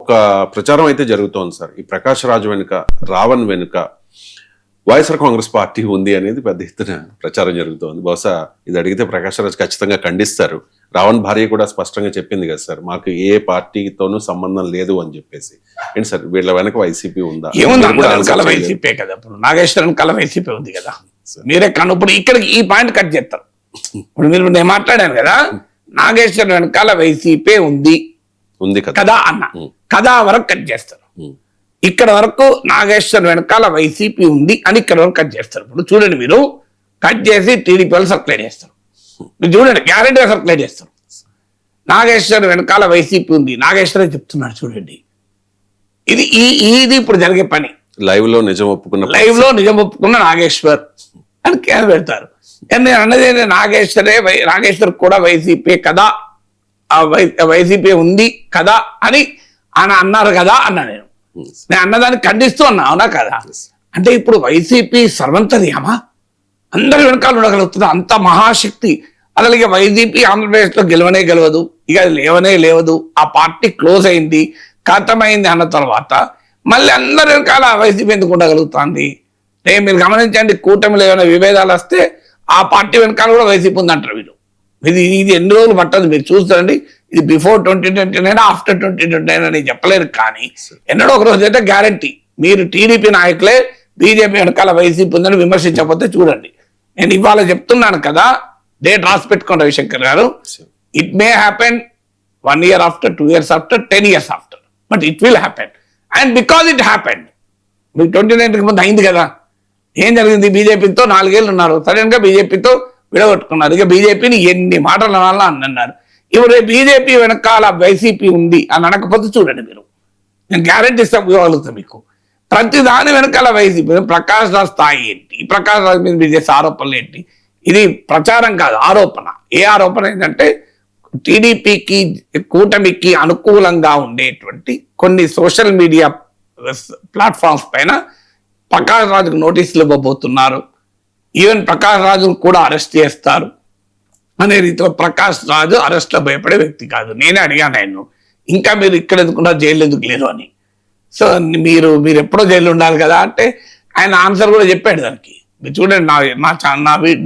ఒక ప్రచారం అయితే జరుగుతోంది సార్. ఈ ప్రకాష్ రాజ్ వెనుక, రావణ్ వెనుక వైఎస్ఆర్ కాంగ్రెస్ పార్టీ ఉంది అనేది పెద్ద ఎత్తున ప్రచారం జరుగుతోంది. బహుశా ఇది అడిగితే ప్రకాష్ రాజ్ ఖచ్చితంగా ఖండిస్తారు. రావణ్ భార్య కూడా స్పష్టంగా చెప్పింది కదా సార్, మాకు ఏ పార్టీతోనూ సంబంధం లేదు అని చెప్పేసి. ఏంటి సార్ వీళ్ళ వెనక వైసీపీ ఉందా? వైసీపీ కదా, ఇప్పుడు నాగేశ్వరన్ కల వైసీపీ ఉంది కదా. మీరే కను ఇప్పుడు ఇక్కడ ఈ పాయింట్ కట్ చేస్తారు. ఇప్పుడు మీరు నేను మాట్లాడాను కదా, నాగేశ్వరన్ వెనకాల వైసీపీ ఉంది కదా అన్న, కదా వరకు కట్ చేస్తారు. ఇక్కడ వరకు నాగేశ్వర్ వెనకాల వైసీపీ ఉంది అని ఇక్కడ వరకు కట్ చేస్తారు. ఇప్పుడు చూడండి, మీరు కట్ చేసి టీడీపీ వాళ్ళు సర్క్యులేట్ చేస్తారు. మీరు చూడండి, గ్యారెంటీగా సర్క్యులేట్ చేస్తారు. నాగేశ్వర్ వెనకాల వైసీపీ ఉంది, నాగేశ్వరే చెప్తున్నాడు చూడండి. ఇది ఇప్పుడు జరిగే పని. లైవ్ లో నిజం ఒప్పుకున్న నాగేశ్వర్ అని కేర్ పెడతారు. నేను అన్నది నాగేశ్వర్ కూడా వైసీపీ కదా, వైసీపీ ఉంది కదా అని అన్నారు కదా అన్నా. నేను అన్నదాన్ని ఖండిస్తూ అన్నా, అవునా కదా? అంటే ఇప్పుడు వైసీపీ సర్వంతర్యామా, అందరి వెనకాల ఉండగలుగుతుంది, అంత మహాశక్తి. అసలు ఇక వైసీపీ ఆంధ్రప్రదేశ్ లో గెలవదు, ఇక లేవదు. ఆ పార్టీ క్లోజ్ అయింది, ఖతమైంది అన్న తర్వాత మళ్ళీ అందరి వెనకాల వైసీపీ ఎందుకు ఉండగలుగుతుంది? మీరు గమనించండి, కూటమిలో ఏమైనా విభేదాలు వస్తే ఆ పార్టీ వెనకాల కూడా వైసీపీ ఉందంటారు వీళ్ళు. ఇది ఎన్ని రోజులు పట్టదు మీరు చూస్తారండి. ఇది బిఫోర్ 2029 ఆఫ్టర్ 2029 అని చెప్పలేరు, కానీ ఎన్నడో ఒక రోజు అయితే గ్యారంటీ. మీరు టీడీపీ నాయకులే బీజేపీ వెనకాల వైసీపీ ఉందని విమర్శించకపోతే చూడండి. నేను ఇవాళ చెప్తున్నాను కదా, డేట్ రాసి పెట్టుకోండి రవిశంకర్ గారు. It may happen 1 year after, 2 years after, 10 years after, but it will happen. And because it happen, మీకు 29కి ముందు అయింది కదా. ఏం జరిగింది? బీజేపీతో 4 ఏళ్ళు ఉన్నారు, సడన్ గా బీజేపీతో విడగొట్టుకున్నారు. ఇక బీజేపీని ఎన్ని మాటలు అనాలా అని అన్నారు. ఇప్పుడు బీజేపీ వెనకాల వైసీపీ ఉంది అని అనకపోతే చూడండి, మీరు నేను గ్యారెంటీ ఇవ్వగలుగుతాను మీకు. ప్రతి దాని వెనకాల వైసీపీ. ప్రకాష్ రాజ్ స్థాయి ఏంటి, ప్రకాష్ రాజ్ మీద మీరు చేసే ఆరోపణలు ఏంటి? ఇది ప్రచారం కాదు, ఆరోపణ. ఏ ఆరోపణ ఏంటంటే, టీడీపీకి కూటమికి అనుకూలంగా ఉండేటువంటి కొన్ని సోషల్ మీడియా ప్లాట్ఫామ్స్ పైన ప్రకాష్ రాజుకు నోటీసులు ఇవ్వబోతున్నారు, ఈవెన్ ప్రకాష్ రాజును కూడా అరెస్ట్ చేస్తారు అనే రీతిలో. ప్రకాష్ రాజు అరెస్ట్లో భయపడే వ్యక్తి కాదు. నేనే అడిగాను ఆయన, ఇంకా మీరు ఇక్కడ ఎందుకున్నారు, జైలు ఎందుకు లేరు అని. సో మీరు ఎప్పుడో జైలు ఉండాలి కదా అంటే ఆయన ఆన్సర్ కూడా చెప్పాడు దానికి. మీరు చూడండి,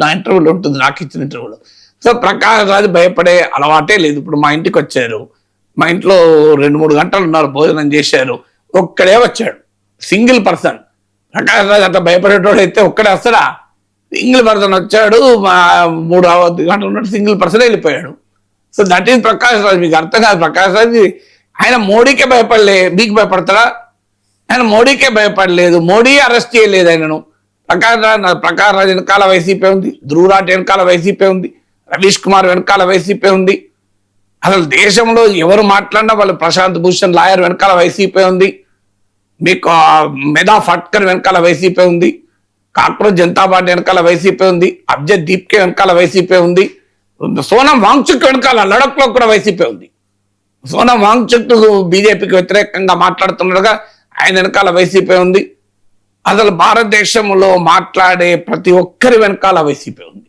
నా ఇంటర్వ్యూలో ఉంటుంది, నాకు ఇచ్చిన ఇంటర్వ్యూలో. సో ప్రకాష్ రాజు భయపడే అలవాటే లేదు. ఇప్పుడు మా ఇంటికి వచ్చారు, మా ఇంట్లో 2-3 గంటలు ఉన్నారు, భోజనం చేశారు, ఒక్కడే వచ్చాడు, సింగిల్ పర్సన్. ప్రకాష్ రాజు అంత భయపడేటోడు అయితే ఒక్కడే వస్తాడా? సింగిల్ పర్సన్ వచ్చాడు, 3 గంటలు ఉన్నట్టు సింగిల్ పర్సన్ వెళ్ళిపోయాడు. So that is Prakash Raj. మీకు అర్థం కాదు. ప్రకాష్ రాజ్ ఆయన మోడీకే భయపడలే, మీకు భయపడతాడా? ఆయన మోడీకే భయపడలేదు, మోడీ అరెస్ట్ చేయలేదు ఆయనను. ప్రకాష్ రాజ్ వెనకాల వైసీపీ ఉంది, ధ్రువరాజ్ వెనకాల వైసీపీ ఉంది, రవీష్ కుమార్ వెనకాల వైసీపీ ఉంది. అసలు దేశంలో ఎవరు మాట్లాడినా వాళ్ళు, ప్రశాంత్ భూషణ్ లాయర్ వెనకాల వైసీపీ ఉంది, మీకు మెదా ఫట్కర్ వెనకాల వైసీపీ ఉంది, కాక్రోచ్ జనతా పార్టీ వెనకాల వైసీపీ ఉంది, అబ్జద్ దీప్కే వెనకాల వైసీపీ ఉంది, సోనం వాంగ్చుక్ వెనకాల లడఖ్లో కూడా వైసీపీ ఉంది. సోనం వాంగ్చుక్ బీజేపీకి వ్యతిరేకంగా మాట్లాడుతుండగా ఆయన వెనకాల వైసీపీ ఉంది. అసలు భారతదేశంలో మాట్లాడే ప్రతి ఒక్కరి వెనకాల వైసీపీ ఉంది.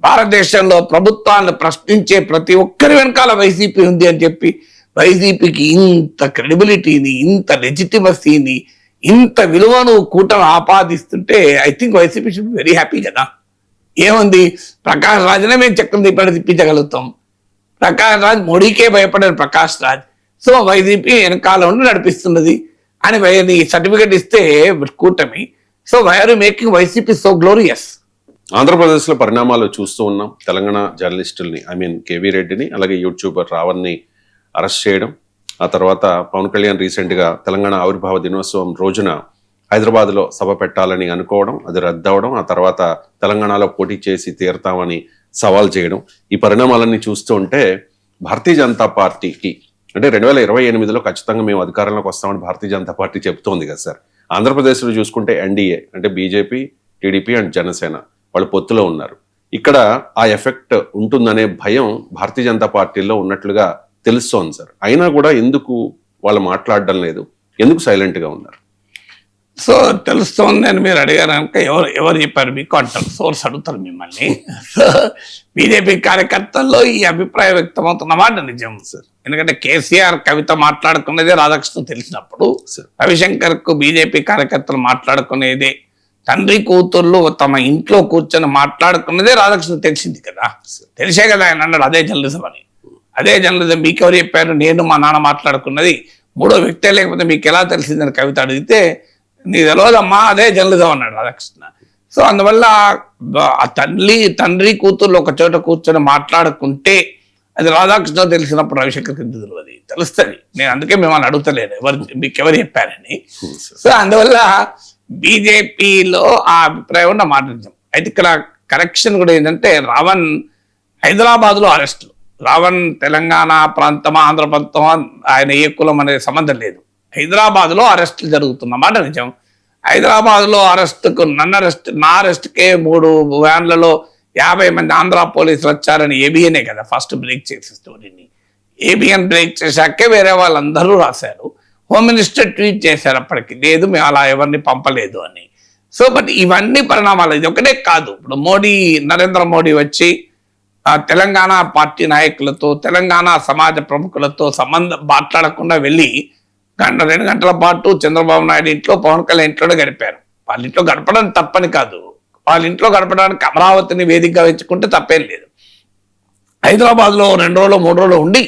భారతదేశంలో ప్రభుత్వాన్ని ప్రశ్నించే ప్రతి ఒక్కరి వెనకాల వైసీపీ ఉంది అని చెప్పి వైసీపీకి ఇంత క్రెడిబిలిటీని, ఇంత లెజిటిమసీని, ఇంత విలువను కూటమి ఆపాదిస్తుంటే I think YCP should be very happy కదా. ఏముంది, ప్రకాష్ రాజ్నే మేము చక్రం తిప్పించగలుగుతాం. ప్రకాష్ రాజ్ మోడీకే భయపడారు ప్రకాష్ రాజ్. సో వైసీపీ వెనకాల ఉండి నడిపిస్తున్నది అని సర్టిఫికేట్ ఇస్తే కూటమి. So why are you making YCP so glorious? Andhra Pradesh లో పరిణామాలు చూస్తూ ఉన్నాం. తెలంగాణ జర్నలిస్టుల్ని, కేవీ రెడ్డిని, అలాగే యూట్యూబర్ రావణ్ని అరెస్ట్ చేయడం. ఆ తర్వాత పవన్ కళ్యాణ్ రీసెంట్ గా తెలంగాణ ఆవిర్భావ దినోత్సవం రోజున హైదరాబాద్ లో సభ పెట్టాలని అనుకోవడం, అది రద్దవడం, ఆ తర్వాత తెలంగాణలో పోటీ చేసి తీరుతామని సవాల్ చేయడం. ఈ పరిణామాలన్నీ చూస్తూ ఉంటే భారతీయ జనతా పార్టీకి, అంటే 2028లో ఖచ్చితంగా మేము అధికారంలోకి వస్తామని భారతీయ జనతా పార్టీ చెప్తోంది కదా సార్. ఆంధ్రప్రదేశ్లో చూసుకుంటే ఎన్డీఏ, అంటే బీజేపీ, టీడీపీ అండ్ జనసేన వాళ్ళు పొత్తులో ఉన్నారు. ఇక్కడ ఆ ఎఫెక్ట్ ఉంటుందనే భయం భారతీయ జనతా పార్టీలో ఉన్నట్లుగా తెలుస్తోంది సార్. అయినా కూడా ఎందుకు వాళ్ళు మాట్లాడడం లేదు, ఎందుకు సైలెంట్ గా ఉన్నారు? సో తెలుస్తోంది అని మీరు అడిగారు కనుక ఎవరు చెప్పారు మీకు అంటారు, సోర్స్ అడుగుతారు మిమ్మల్ని. సో బీజేపీ కార్యకర్తల్లో ఈ అభిప్రాయం వ్యక్తమవుతున్న మాట నిజం సార్. ఎందుకంటే కేసీఆర్ కవిత మాట్లాడుకునేదే రాధాకృష్ణ తెలిసినప్పుడు, రవిశంకర్ కు బీజేపీ కార్యకర్తలు మాట్లాడుకునేదే, తండ్రి కూతుర్లు తమ ఇంట్లో కూర్చొని మాట్లాడుకున్నదే రాధాకృష్ణ తెలిసింది కదా. తెలిసే కదా ఆయన అన్నాడు అదే జర్నలిజం అని. అదే జర్నలిజం మీకెవరు చెప్పారు? నేను మా నాన్న మాట్లాడుకున్నది, మూడో వ్యక్తే లేకపోతే మీకు ఎలా తెలిసిందని కవిత అడిగితే నీ తెలియదమ్మా అదే జర్నలిజం అన్నాడు రాధాకృష్ణ. సో అందువల్ల ఆ తండ్రి కూతుర్లు ఒక చోట కూర్చొని మాట్లాడుకుంటే అది రాధాకృష్ణ తెలిసినప్పుడు రవిశంకర్కి ఎందుకు తెలియదు? తెలుస్తుంది. నేను అందుకే మిమ్మల్ని అడుగుతలేను మీకు ఎవరు చెప్పారని. సో అందువల్ల బీజేపీలో ఆ అభిప్రాయం ఉన్న మాట నిజం. అయితే ఇక్కడ కరెక్షన్ కూడా ఏంటంటే రావణ్ హైదరాబాద్ లో అరెస్టులు, రావణ్ తెలంగాణ ప్రాంతమా ఆంధ్ర ప్రాంతమా ఆయన ఏ కులం అనేది సంబంధం లేదు. హైదరాబాద్ లో అరెస్టులు జరుగుతున్నమాట నిజం. హైదరాబాద్ లో నా అరెస్ట్కే 3 వ్యాన్లలో 50 మంది ఆంధ్ర పోలీసులు వచ్చారని ఏబిఎనే కదా ఫస్ట్ బ్రేక్ చేసే స్టోరీని. ఏబిఎన్ బ్రేక్ చేశాకే వేరే వాళ్ళందరూ రాశారు. హోమ్ మినిస్టర్ ట్వీట్ చేశారు అప్పటికి, లేదు మేము అలా ఎవరిని పంపలేదు అని. సో బట్ ఇవన్నీ పరిణామాలు. ఇది ఒకటే కాదు, ఇప్పుడు నరేంద్ర మోడీ వచ్చి తెలంగాణ పార్టీ నాయకులతో తెలంగాణ సమాజ ప్రముఖులతో మాట్లాడకుండా వెళ్ళి 2 గంటల పాటు చంద్రబాబు నాయుడు ఇంట్లో పవన్ కళ్యాణ్ ఇంట్లోనే గడిపారు. వాళ్ళ ఇంట్లో గడపడం తప్పని కాదు, వాళ్ళ ఇంట్లో గడపడానికి అమరావతిని వేదికగా ఎంచుకుంటే తప్పేం లేదు. హైదరాబాద్ లో 2 రోజులు 3 రోజులు ఉండి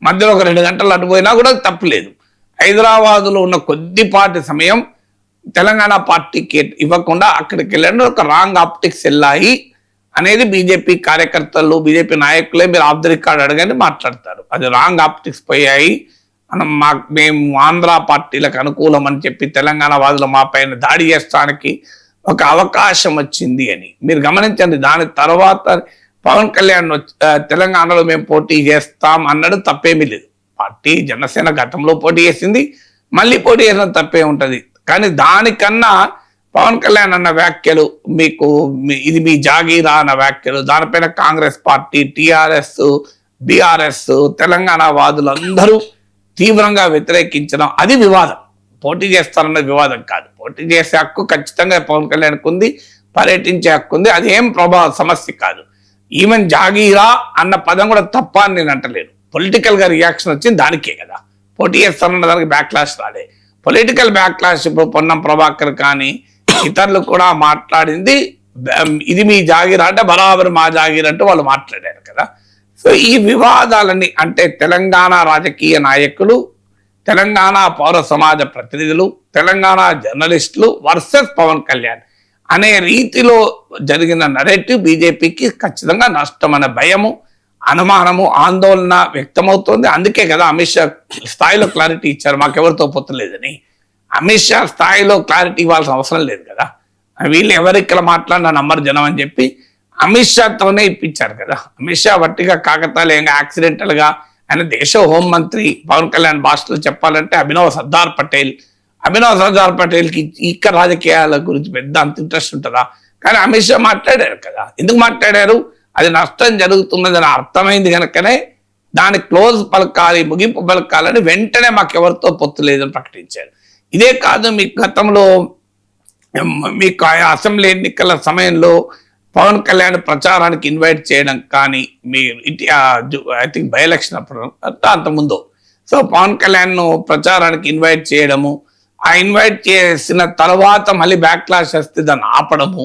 మధ్యలో ఒక 2 గంటలు అటుపోయినా కూడా తప్పులేదు. హైదరాబాద్ లో ఉన్న కొద్దిపాటి సమయం తెలంగాణ పార్టీకి ఇవ్వకుండా అక్కడికి వెళ్ళండి, ఒక రాంగ్ ఆప్టిక్స్ వెళ్ళాయి అనేది బీజేపీ కార్యకర్తలు బీజేపీ నాయకులే మీరు ఆఫ్ ది రికార్డ్ అడగని మాట్లాడతారు. అది రాంగ్ ఆప్టిక్స్ పోయాయి, మేము ఆంధ్ర పార్టీలకు అనుకూలం అని చెప్పి తెలంగాణ వాదులు మా పైన దాడి చేస్తానికి ఒక అవకాశం వచ్చింది అని మీరు గమనించండి. దాని తర్వాత పవన్ కళ్యాణ్ తెలంగాణలో మేము పోటీ చేస్తాం అన్నాడు, తప్పేమీ లేదు. పార్టీ జనసేన గతంలో పోటీ చేసింది, మళ్ళీ పోటీ చేసిన తప్పే ఉంటది. కానీ దానికన్నా పవన్ కళ్యాణ్ అన్న వ్యాఖ్యలు, ఇది మీ జాగీరా అన్న వ్యాఖ్యలు, దానిపైన కాంగ్రెస్ పార్టీ, టిఆర్ఎస్, బిఆర్ఎస్, తెలంగాణ వాదులు అందరూ తీవ్రంగా వ్యతిరేకించడం అది వివాదం. పోటీ చేస్తారన్న వివాదం కాదు. పోటీ చేసే హక్కు ఖచ్చితంగా పవన్ కళ్యాణ్కి ఉంది, పర్యటించే హక్కు ఉంది, అది ఏం సమస్య కాదు. ఈవెన్ జాగీరా అన్న పదం కూడా తప్ప అని నేను అంటలేను. పొలిటికల్ గా రియాక్షన్ వచ్చింది దానికే కదా, పోటీ చేస్తారన్న దానికి బ్యాక్లాష్ రాలే. పొలిటికల్ బ్యాక్లాష్ ఇప్పుడు పొన్నం ప్రభాకర్ కానీ ఇతరులు కూడా మాట్లాడింది ఇది మీ జాగీరా అంటే బరాబర్ మా జాగీర్ అంటూ వాళ్ళు మాట్లాడారు కదా. సో ఈ వివాదాలని అంటే తెలంగాణ రాజకీయ నాయకులు, తెలంగాణ పౌర సమాజ ప్రతినిధులు, తెలంగాణ జర్నలిస్టులు వర్సెస్ పవన్ కళ్యాణ్ అనే రీతిలో జరిగిన నరేటివ్ బీజేపీకి ఖచ్చితంగా నష్టమనే భయము, అనుమానము, ఆందోళన వ్యక్తమవుతోంది. అందుకే కదా అమిత్ షా స్థాయిలో క్లారిటీ ఇచ్చారు మాకెవరితో పొత్తులేదని. అమిత్ షా స్థాయిలో క్లారిటీ ఇవ్వాల్సిన అవసరం లేదు కదా, వీళ్ళు ఎవరిక్కడ మాట్లాడినా నమ్మరు జనం అని చెప్పి అమిత్ షాతోనే ఇప్పించారు కదా. అమిత్ షా వట్టిగా కాకతాళీయంగా యాక్సిడెంటల్ గా ఆయన దేశ హోంమంత్రి పవన్ కళ్యాణ్ భాషలో చెప్పాలంటే అభినవ్ సర్దార్ పటేల్కి ఇక్కడ రాజకీయాల గురించి పెద్ద అంత ఇంట్రెస్ట్ ఉంటుందా? కానీ అమిత్ షా మాట్లాడారు కదా. ఎందుకు మాట్లాడారు? అది నష్టం జరుగుతున్నదని అర్థమైంది కనుకనే దాని క్లోజ్ పలకాలి, ముగింపు పలకాలని వెంటనే మాకెవరితో పొత్తు లేదని ప్రకటించారు. ఇదే కాదు, మీకు గతంలో మీకు అసెంబ్లీ ఎన్నికల సమయంలో పవన్ కళ్యాణ్ ప్రచారానికి ఇన్వైట్ చేయడం కానీ, me I think by election అప్పుడు అంతకుముందు, సో పవన్ కళ్యాణ్ ప్రచారానికి ఇన్వైట్ చేయడము, ఆ ఇన్వైట్ చేసిన తర్వాత మళ్ళీ బ్యాక్లాష్ వస్తే దాన్ని ఆపడము,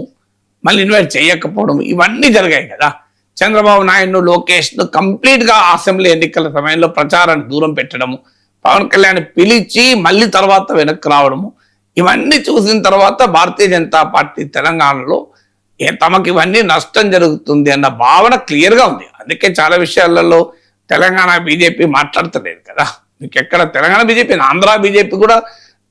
మళ్ళీ ఇన్వైట్ చేయకపోవడం, ఇవన్నీ జరిగాయి కదా. చంద్రబాబు నాయుడు లోకేష్ కంప్లీట్ గా అసెంబ్లీ ఎన్నికల సమయంలో ప్రచారాన్ని దూరం పెట్టడము, పవన్ కళ్యాణ్ పిలిచి మళ్ళీ తర్వాత వెనక్కి రావడము, ఇవన్నీ చూసిన తర్వాత భారతీయ జనతా పార్టీ తెలంగాణలో తమకు ఇవన్నీ నష్టం జరుగుతుంది అన్న భావన క్లియర్ గా ఉంది. అందుకే చాలా విషయాలలో తెలంగాణ బీజేపీ మాట్లాడతలేదు కదా. మీకు ఎక్కడ తెలంగాణ బీజేపీ, ఆంధ్ర బీజేపీ కూడా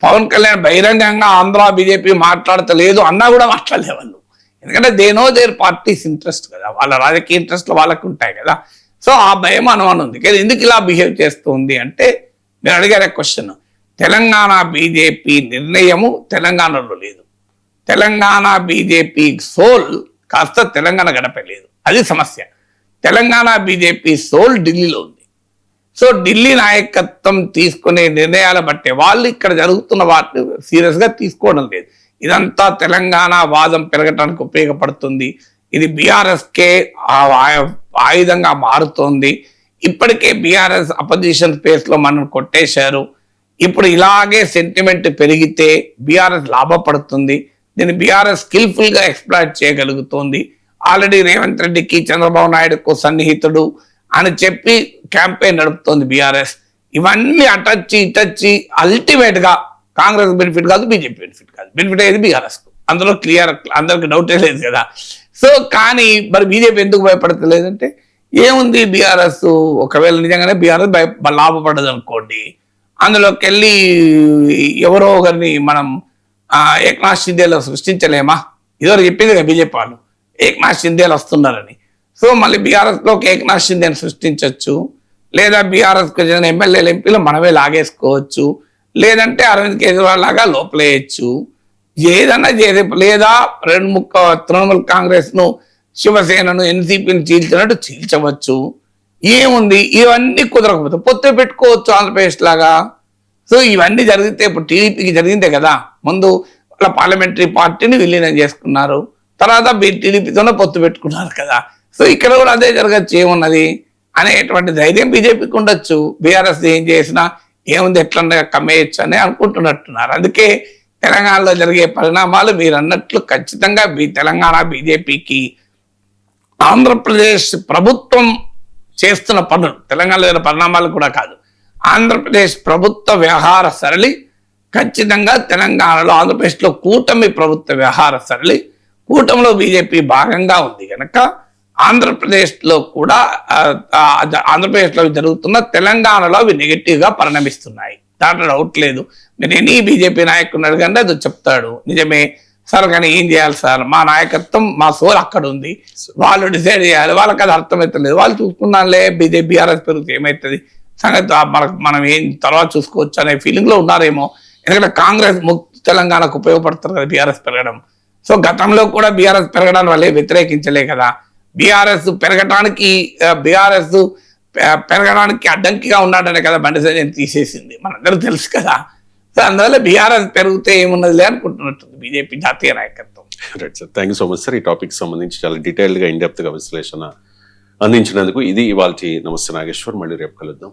పవన్ కళ్యాణ్ బహిరంగంగా ఆంధ్ర బీజేపీ మాట్లాడతలేదు అన్నా కూడా మాట్లాడలే వాళ్ళు. ఎందుకంటే they know their parties interest కదా, వాళ్ళ రాజకీయ ఇంట్రెస్ట్లు వాళ్ళకు ఉంటాయి కదా. సో ఆ భయం అనుమానం ఉంది. కానీ ఎందుకు ఇలా బిహేవ్ చేస్తుంది అంటే మీరు అడిగారే క్వశ్చన్, తెలంగాణ బీజేపీ నిర్ణయము తెలంగాణలో లేదు. తెలంగాణ బీజేపీ సోల్ కాస్త తెలంగాణ గడపలేదు, అది సమస్య. తెలంగాణ బీజేపీ సోల్ ఢిల్లీలో ఉంది. సో ఢిల్లీ నాయకత్వం తీసుకునే నిర్ణయాల బట్టే వాళ్ళు ఇక్కడ జరుగుతున్న వాటిని సీరియస్ గా తీసుకోవడం లేదు. ఇదంతా తెలంగాణ వాదం పెరగటానికి ఉపయోగపడుతుంది. ఇది బీఆర్ఎస్ కే ఆయుధంగా మారుతోంది. ఇప్పటికే బీఆర్ఎస్ అపోజిషన్ స్పేస్ లో మనం కొట్టేశారు. ఇప్పుడు ఇలాగే సెంటిమెంట్ పెరిగితే బీఆర్ఎస్ లాభపడుతుంది. దీన్ని బీఆర్ఎస్ స్కిల్ఫుల్ గా ఎక్స్ప్లాయిట్ చేయగలుగుతోంది. ఆల్రెడీ రేవంత్ రెడ్డికి చంద్రబాబు నాయుడుకు సన్నిహితుడు అని చెప్పి క్యాంపెయిన్ నడుపుతోంది బీఆర్ఎస్. ఇవన్నీ ఇటచ్చి అల్టిమేట్ గా కాంగ్రెస్ బెనిఫిట్ కాదు, బీజేపీ బెనిఫిట్ కాదు. బెనిఫిట్ అయ్యేది బీఆర్ఎస్ కు, అందులో క్లియర్, అందరికి డౌటే లేదు కదా. సో కానీ మరి బీజేపీ ఎందుకు భయపడతలేదంటే ఏముంది, బీఆర్ఎస్ ఒకవేళ నిజంగానే బీఆర్ఎస్ లాభపడదు అనుకోండి, అందులోకి వెళ్ళి ఎవరో ఒకరిని మనం ఏక్నాథ్ షిందేలో సృష్టించలేమా? ఇదివరకు చెప్పింది కదా బీజేపీ వాళ్ళు, ఏక్నాథ్ షిందేలు వస్తున్నారని. సో మళ్ళీ బీఆర్ఎస్ లోకి ఏక్నాథ్ షిందేని సృష్టించవచ్చు, లేదా బీఆర్ఎస్ కు చెందిన ఎమ్మెల్యేలు ఎంపీలు మనమే లాగేసుకోవచ్చు, లేదంటే అరవింద్ కేజ్రీవాల్ లాగా లోపలేయచ్చు, ఏదన్నా చేసే, లేదా తృణమూల్ కాంగ్రెస్ ను, శివసేనను, ఎన్సీపీని చీల్చినట్టు చీల్చవచ్చు. ఏముంది, ఇవన్నీ కుదరకపోతే పొత్తు పెట్టుకోవచ్చు ఆంధ్రప్రదేశ్ లాగా. సో ఇవన్నీ జరిగితే ఇప్పుడు టీడీపీకి జరిగిందే కదా, ముందు వాళ్ళ పార్లమెంటరీ పార్టీని విలీనం చేసుకున్నారు, తర్వాత టీడీపీతోనే పొత్తు పెట్టుకున్నారు కదా. సో ఇక్కడ కూడా అదే జరగచ్చు, ఏమున్నది అనేటువంటి ధైర్యం బీజేపీకి ఉండొచ్చు. బీఆర్ఎస్ ఏం చేసినా ఏముంది, ఎట్లా కమ్మేయచ్చు అని అనుకుంటున్నట్టున్నారు. అందుకే తెలంగాణలో జరిగే పరిణామాలు మీరు అన్నట్లు ఖచ్చితంగా తెలంగాణ బీజేపీకి ఆంధ్రప్రదేశ్ ప్రభుత్వం చేస్తున్న పనులు, తెలంగాణలో పరిణామాలు కూడా కాదు, ఆంధ్రప్రదేశ్ ప్రభుత్వ వ్యవహార సరళి ఖచ్చితంగా తెలంగాణలో, ఆంధ్రప్రదేశ్లో కూటమి ప్రభుత్వ వ్యవహార సరళి, కూటమిలో బీజేపీ భాగంగా ఉంది కనుక ఆంధ్రప్రదేశ్లో కూడా ఆంధ్రప్రదేశ్లో జరుగుతున్న తెలంగాణలో అవి నెగిటివ్ గా పరిణమిస్తున్నాయి, దాంట్లో డౌట్ లేదు. మీరు ఎనీ బీజేపీ నాయకుడిని అడగండి అది చెప్తాడు, నిజమే సార్, కానీ ఏం చేయాలి సార్, మా నాయకత్వం, మా సోల్ అక్కడ ఉంది, వాళ్ళు డిసైడ్ చేయాలి, వాళ్ళకి అది అర్థమవుతలేదు, వాళ్ళు చూసుకున్నానులే, బీఆర్ఎస్ పెరిగితే ఏమవుతుంది సంగతి మనం ఏం తర్వాత చూసుకోవచ్చు అనే ఫీలింగ్ లో ఉన్నారేమో. ఎందుకంటే కాంగ్రెస్ ముక్తి తెలంగాణకు ఉపయోగపడుతుంది కదా బీఆర్ఎస్ పెరగడం. సో గతంలో కూడా బీఆర్ఎస్ పెరగడానికి వాళ్ళే వ్యతిరేకించలే కదా. బీఆర్ఎస్ పెరగడానికి అడ్డంకిగా ఉన్నాడనే కదా బండి సంజయ్ తీసేసింది, మనందరూ తెలుసు కదా. సో అందువల్ల బీఆర్ఎస్ పెరిగితే ఏమున్నదిలే అనుకుంటున్నట్టుంది బీజేపీ జాతీయ నాయకత్వం. Right sir, thank you so much sir. ఈ టాపిక్ సంబంధించి చాలా డీటెయిల్డ్ గా, ఇన్ డెప్త్ గా విశ్లేషణ అందించినందుకు. ఇది ఇవాల్టి నమస్తే నాగేశ్వర్. మళ్ళీ రేపు కలుద్దాం.